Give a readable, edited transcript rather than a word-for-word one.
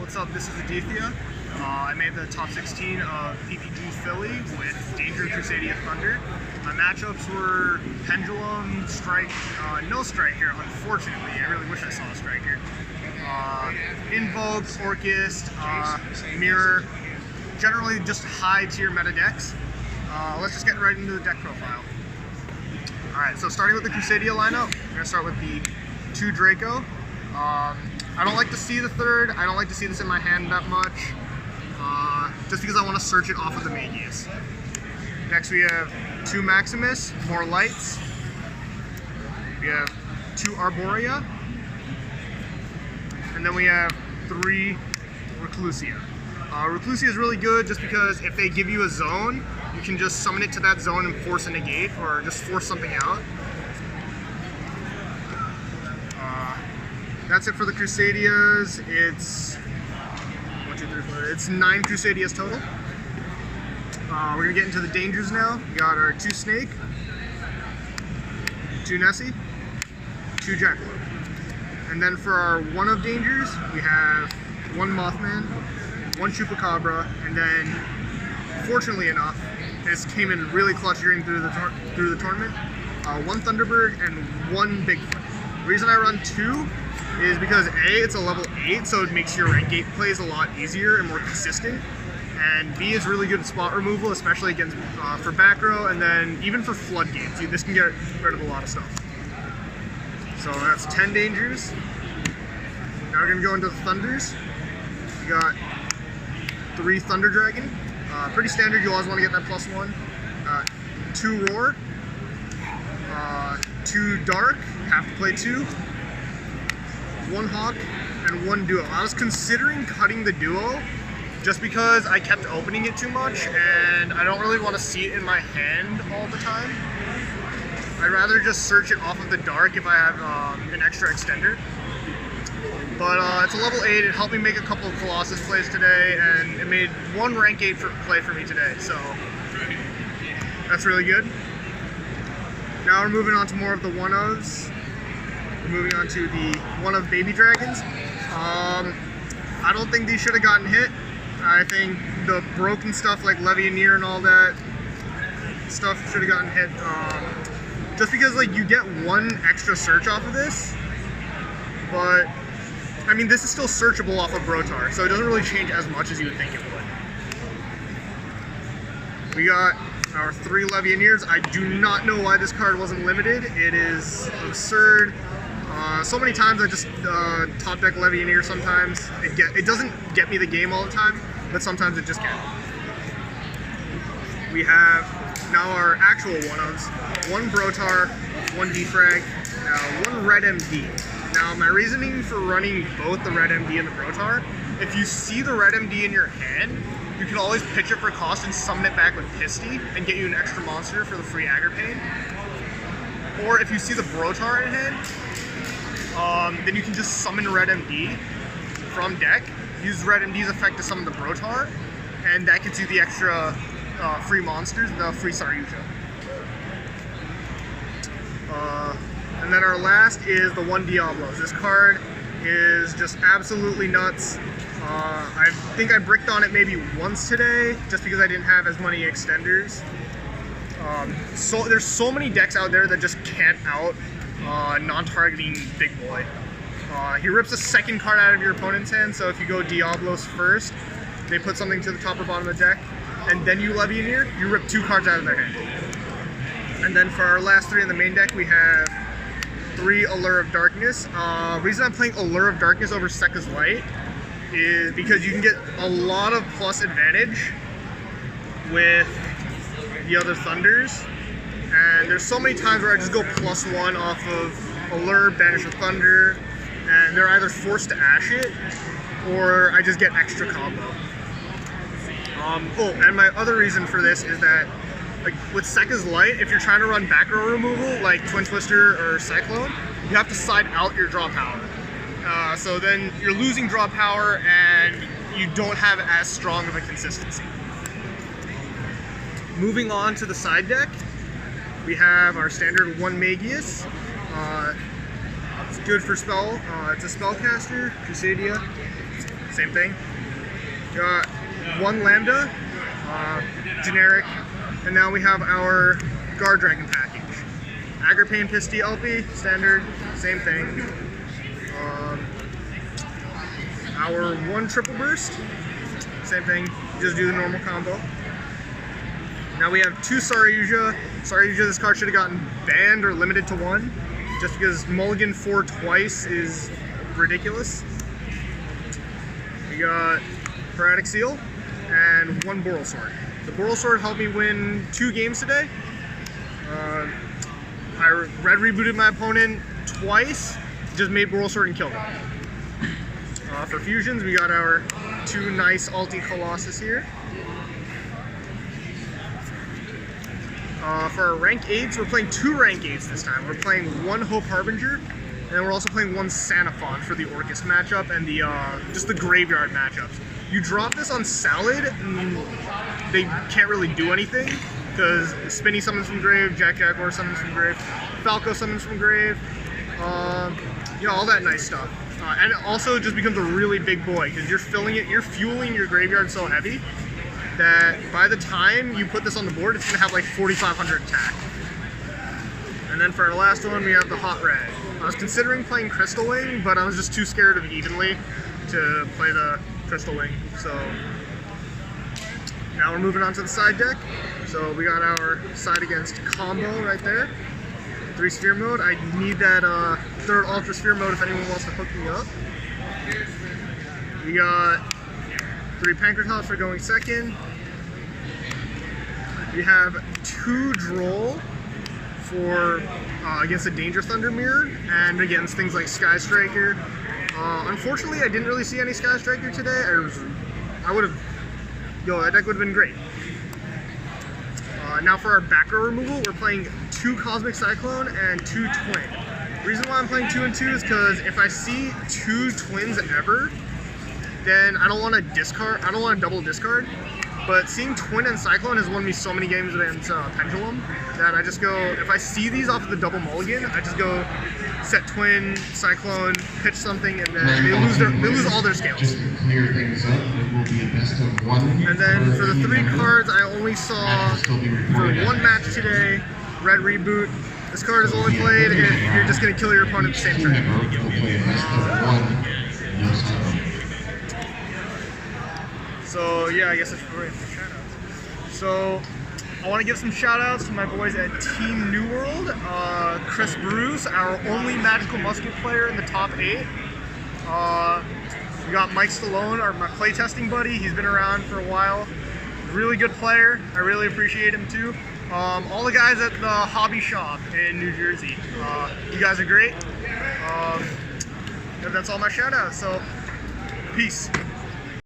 What's up? This is Aditya. I made the top 16 of PPG Philly with Danger Crusadia Thunder. My matchups were Pendulum, Strike, no Strike here, unfortunately. I really wish I saw a Strike here. Invoke, Orchist, Mirror, generally just high tier meta decks. Let's just get right into the deck profile. Alright, so starting with the Crusadia lineup, we're going to start with the 2 Draco. I don't like to see the 3rd, I don't like to see this in my hand that much, just because I want to search it off of the Magius. Next we have 2 Maximus, more lights. We have 2 Arborea. And then we have 3 Reclusia. Reclusia is really good just because if they give you a zone, you can just summon it to that zone and force a negate, or just force something out. That's it for the Crusadias. It's 1, 2, 3, 4. It's 9 Crusadias total. We're gonna get into the dangers now. We got our 2 Snake, 2 Nessie, 2 Jackalope. And then for our 1 of dangers, we have 1 Mothman, 1 Chupacabra, and then, fortunately enough, this came in really clutch during through the tournament. 1 Thunderbird and 1 Bigfoot. The reason I run 2 is because A, it's a level 8, so it makes your rank 8 plays a lot easier and more consistent. And B, is really good at spot removal, especially against for back row, and then even for floodgates. This can get rid of a lot of stuff. So that's 10 dangers. Now we're gonna go into the thunders. We got 3 Thunder Dragon. Pretty standard, you always want to get that +1. 2 Roar. 2 Dark, have to play 2. 1 Hawk, and 1 Duo. I was considering cutting the Duo just because I kept opening it too much and I don't really want to see it in my hand all the time. I'd rather just search it off of the Dark if I have an extra extender. But it's a level 8, it helped me make a couple of Colossus plays today, and it made 1 rank 8 play for me today, so that's really good. Now we're moving on to more of the 1-ofs. We're moving on to the 1 of Baby Dragons. I don't think these should have gotten hit. I think the broken stuff like Levianeer and all that stuff should have gotten hit. Just because like you get 1 extra search off of this, but I mean this is still searchable off of Brotar, so it doesn't really change as much as you would think it would. We got our 3 Levianeers. I do not know why this card wasn't limited. It is absurd. So many times I just top deck Levianeer sometimes. It doesn't get me the game all the time, but sometimes it just can. We have now our actual 1-ofs. 1 Brotar, 1 Defrag, 1 Red MD. Now my reasoning for running both the Red MD and the Brotar, if you see the Red MD in your hand, you can always pitch it for cost and summon it back with Pisty and get you an extra monster for the free Aggro Pain. Or if you see the Brotar in hand, then you can just summon Red MD from deck, use Red MD's effect to summon the Brotar, and that gets you the extra free monsters, the free Saryuja. And then our last is the 1 Diablos. This card is just absolutely nuts. I think I bricked on it maybe once today, just because I didn't have as many extenders. So there's so many decks out there that just can't out non-targeting Big Boy. He rips a 2nd card out of your opponent's hand, so if you go Diablos first, they put something to the top or bottom of the deck, and then you Levianeer, you rip 2 cards out of their hand. And then for our last 3 in the main deck, we have 3 Allure of Darkness. Reason I'm playing Allure of Darkness over Sekka's Light is because you can get a lot of plus advantage with the other Thunders. And there's so many times where I just go +1 off of Allure, Banish of Thunder, and they're either forced to Ash it, or I just get extra combo. Oh, and my other reason for this is that, like with Sekka's Light, if you're trying to run back row removal, like Twin Twister or Cyclone, you have to side out your draw power. So then you're losing draw power, and you don't have as strong of a consistency. Moving on to the side deck, we have our standard 1 Magius. It's good for spell. It's a spellcaster, Crusadia. same thing. Got one Lambda, generic, and now we have our Guard Dragon package. Agripane Pisti LP, standard, same thing. Our one Triple Burst, same thing, just do the normal combo. Now we have two Saryuja. Saryuja, this card should have gotten banned or limited to one, just because mulligan 4 twice is ridiculous. We got Paratic Seal and one Boral Sword. The Boral Sword helped me win 2 games today. I red rebooted my opponent twice, just made Boral Sword and killed him. For fusions, we got our 2 nice Alti Colossus here. For our rank 8s, we're playing 2 rank 8s this time. We're playing 1 Hope Harbinger, and then we're also playing 1 Sanafon for the Orcus matchup and the just the graveyard matchups. You drop this on Salad, and they can't really do anything, because Spinny summons from grave, Jack Jaguar summons from grave, Falco summons from grave, you know, all that nice stuff. And it also just becomes a really big boy, because you're fueling your graveyard so heavy that by the time you put this on the board, it's going to have like 4,500 attack. And then for our last one, we have the Hot Red. I was considering playing Crystal Wing, but I was just too scared of Evenly to play the Crystal Wing. So now we're moving on to the side deck. So we got our side against combo right there. 3 Sphere mode. I need that 3rd Ultra Sphere mode if anyone wants to hook me up. We got 3 Pancratops for going second. We have 2 Droll for against a Danger Thunder Mirror and against things like Sky Striker. Unfortunately, I didn't really see any Sky Striker today. I would have, that deck would have been great. Now for our back row removal, we're playing 2 Cosmic Cyclone and 2 Twin. The reason why I'm playing 2 and 2 is because if I see 2 Twins ever, then I don't want to discard. I don't want to double discard. But seeing Twin and Cyclone has won me so many games against Pendulum that I just go, if I see these off of the double mulligan, I just go set Twin, Cyclone, pitch something, and then they lose all their scales. Just to clear things up, it will be a best of 1. And then for the 3 cards, I only saw for 1 match today, Red Reboot. This card is only played if you're just going to kill your opponent at the same turn. So yeah, I guess I should go right into shoutouts. So I want to give some shoutouts to my boys at Team New World. Chris Bruce, our only Magical Musket player in the top 8. We got Mike Stallone, my playtesting buddy. He's been around for a while. Really good player. I really appreciate him too. All the guys at the Hobby Shop in New Jersey. You guys are great. And that's all my shoutouts. So peace.